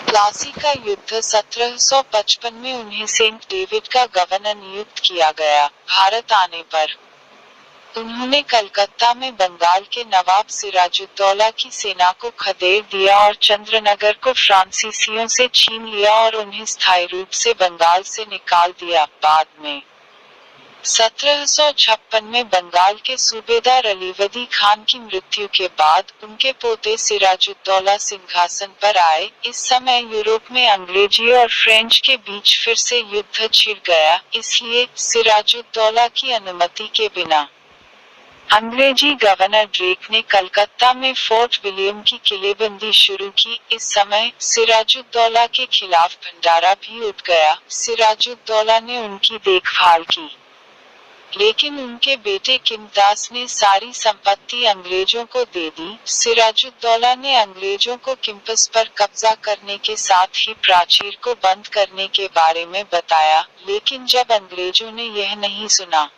प्लासी का युद्ध 1755 में उन्हें सेंट डेविड का गवर्नर नियुक्त किया गया। भारत आने पर उन्होंने कलकत्ता में बंगाल के नवाब सिराजुद्दौला की सेना को खदेड़ दिया और चंद्रनगर को फ्रांसीसियों से छीन लिया और उन्हें स्थायी रूप से बंगाल से निकाल दिया। बाद में 1756 में बंगाल के सूबेदार अलीवर्दी खान की मृत्यु के बाद उनके पोते सिराजुद्दौला सिंहासन पर आए। इस समय यूरोप में अंग्रेजी और फ्रेंच के बीच फिर से युद्ध छिड़ गया, इसलिए सिराजुद्दौला की अनुमति के बिना अंग्रेजी गवर्नर ड्रेक ने कलकत्ता में फोर्ट विलियम की किलेबंदी शुरू की। इस समय सिराजुद्दौला के खिलाफ भंडारा भी उठ गया। सिराजुद्दौला ने उनकी देखभाल की, लेकिन उनके बेटे किमदास ने सारी संपत्ति अंग्रेजों को दे दी। सिराजुद्दौला ने अंग्रेजों को किम्पस पर कब्जा करने के साथ ही प्राचीर को बंद करने के बारे में बताया, लेकिन जब अंग्रेजों ने यह नहीं सुना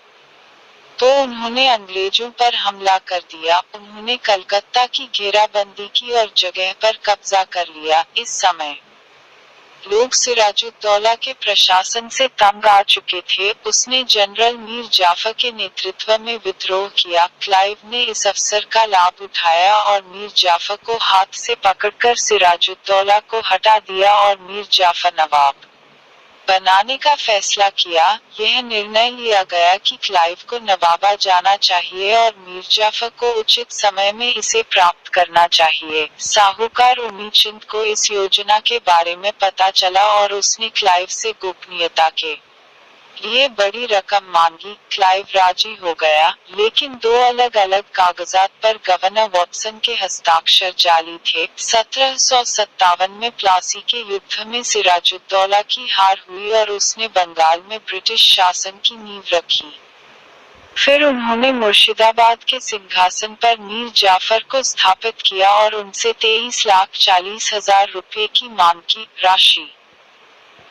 तो उन्होंने अंग्रेजों पर हमला कर दिया। उन्होंने कलकत्ता की घेराबंदी की और जगह पर कब्जा कर लिया। इस समय लोग सिराजुद्दौला के प्रशासन से तंग आ चुके थे। उसने जनरल मीर जाफर के नेतृत्व में विद्रोह किया। क्लाइव ने इस अवसर का लाभ उठाया और मीर जाफर को हाथ से पकड़कर सिराजुद्दौला को हटा दिया और मीर जाफर नवाब बनाने का फैसला किया। यह निर्णय लिया गया कि क्लाइव को नवाबा जाना चाहिए और मीर जाफर को उचित समय में इसे प्राप्त करना चाहिए। साहूकार उम्मीचंद को इस योजना के बारे में पता चला और उसने क्लाइव से गोपनीयता के लिए बड़ी रकम मांगी। क्लाइव राजी हो गया, लेकिन दो अलग अलग कागजात पर गवर्नर वॉटसन के हस्ताक्षर जाली थे। 1757 में प्लासी के युद्ध में सिराजुद्दौला की हार हुई और उसने बंगाल में ब्रिटिश शासन की नींव रखी। फिर उन्होंने मुर्शिदाबाद के सिंहासन पर मीर जाफर को स्थापित किया और उनसे 23,40,000 रुपये की मांग की। राशि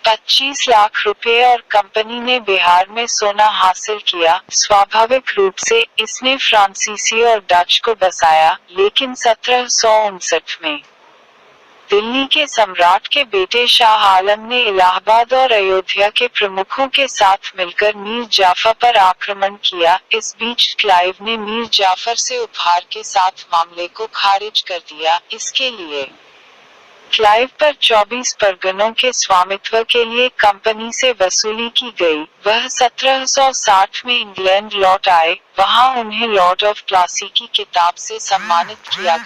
25 लाख रुपए और कंपनी ने बिहार में सोना हासिल किया। स्वाभाविक रूप से इसने फ्रांसीसी और डच को बसाया, लेकिन 1759 में दिल्ली के सम्राट के बेटे शाह आलम ने इलाहाबाद और अयोध्या के प्रमुखों के साथ मिलकर मीर जाफर पर आक्रमण किया। इस बीच क्लाइव ने मीर जाफर से उपहार के साथ मामले को खारिज कर दिया। इसके लिए क्लाइव पर 24 परगनों के स्वामित्व के लिए कंपनी से वसूली की गई। वह 1760 में इंग्लैंड लौट आए। वहां उन्हें लॉर्ड ऑफ प्लासी की किताब से सम्मानित किया गया।